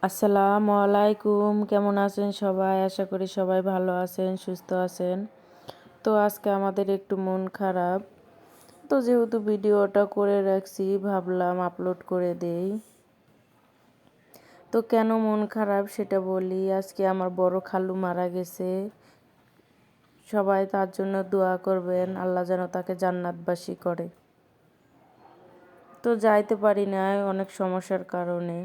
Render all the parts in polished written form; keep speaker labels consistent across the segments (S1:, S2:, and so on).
S1: আসসালামু আলাইকুম, কেমন আছেন সবাই? আশা করি সবাই ভালো আছেন, সুস্থ আছেন। তো আজকে আমাদের একটু মন খারাপ। তো যেহেতু ভিডিওটা করে রাখছি, ভাবলাম আপলোড করে দেই। তো কেন মন খারাপ সেটা বলি। আজকে আমার বড় খালু মারা গেছে। সবাই তার জন্য দোয়া করবেন, আল্লাহ যেন তাকে জান্নাতবাসী করে। তো যাইতে পারি না অনেক সমস্যার কারণে।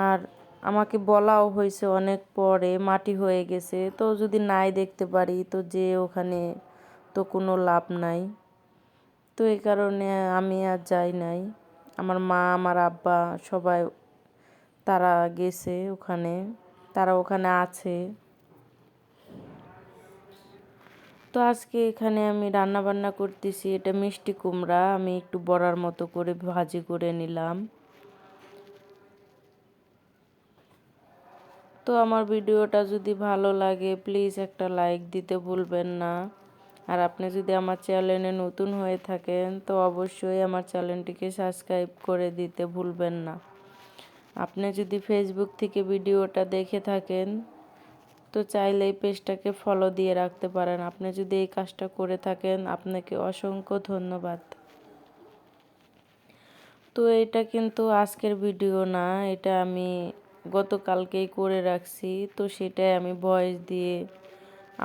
S1: আর আমাকে বলাও হয়েছে অনেক পরে, মাটি হয়ে গেছে, তো যদি নাই দেখতে পারি তো যে ওখানে তো কোনো লাভ নাই। তো এই কারণে আমি আর যাই নাই। আমার মা, আমার আব্বা সবাই তারা গেছে ওখানে, তারা ওখানে আছে। তো আজকে এখানে আমি রান্না বান্না করতেছি। এটা মিষ্টি কুমড়া আমি একটু বড়ার মতো করে ভাজি করে নিলাম। তো আমার ভিডিওটা যদি ভালো লাগে প্লিজ একটা লাইক দিতে ভুলবেন না। আর আপনি যদি আমার চ্যানেলে নতুন হয়ে থাকেন তো অবশ্যই আমার চ্যানেলটিকে সাবস্ক্রাইব করে দিতে ভুলবেন না। আপনি যদি ফেসবুক থেকে ভিডিওটা দেখে থাকেন তো চাইলে এই পেজটাকে ফলো দিয়ে রাখতে পারেন। আপনি যদি এই কাজটা করে থাকেন আপনাকে অসংখ্য ধন্যবাদ। তো এটা কিন্তু আজকের ভিডিও না, এটা আমি গতকালকেই করে রাখছি। তো সেটাই আমি ভয়েস দিয়ে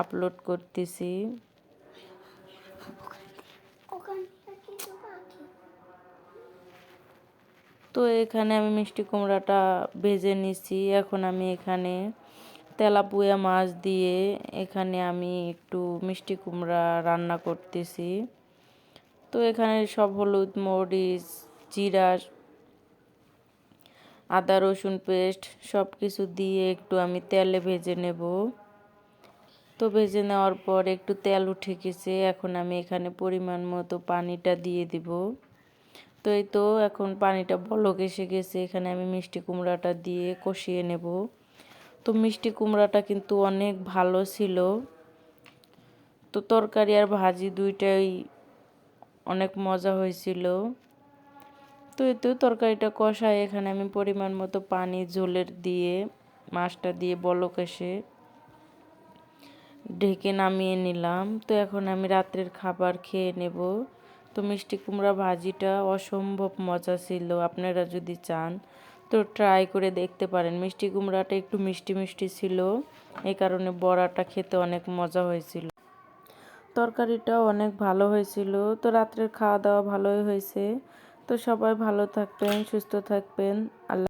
S1: আপলোড করতেছি। তো এখানে আমি মিষ্টি কুমড়াটা ভেজে নিছি। এখন আমি এখানে তেলাপুয়া মাছ দিয়ে এখানে আমি একটু মিষ্টি কুমড়া রান্না করতেছি। তো এখানে সব হলুদ, মরিচ, জিরা, আদা রসুন পেস্ট সব কিছু দিয়ে একটু আমি তেলে ভেজে নেব। তো ভেজে নেওয়ার পর একটু তেল উঠে গেছে, এখন আমি এখানে পরিমাণ মতো পানিটা দিয়ে দিব। তো এই তো এখন পানিটা বলক এসে গেছে, এখানে আমি মিষ্টি কুমড়াটা দিয়ে কষিয়ে নেব। তো মিষ্টি কুমড়াটা কিন্তু অনেক ভালো ছিল। তো তরকারি আর ভাজি দুইটাই অনেক মজা হয়েছিল। তো এই তো তরকারিটা কষায় এখানে আমি পরিমাণ মতো পানি ঝোলের দিয়ে মাছটা দিয়ে বলক এসে ঢেকে নামিয়ে নিলাম। তো এখন আমি রাত্রের খাবার খেয়ে নেব। তো মিষ্টি কুমড়া ভাজিটা অসম্ভব মজা ছিল। আপনারা যদি চান তো ট্রাই করে দেখতে পারেন। মিষ্টি কুমড়াটা একটু মিষ্টি মিষ্টি ছিল, এই কারণে বড়াটা খেতে অনেক মজা হয়েছিল। তরকারিটাও অনেক ভালো হয়েছিল। তো রাত্রের খাওয়া দাওয়া ভালোই হয়েছে। তো সবাই ভালো থাকবেন, সুস্থ থাকবেন। আল্লাহ।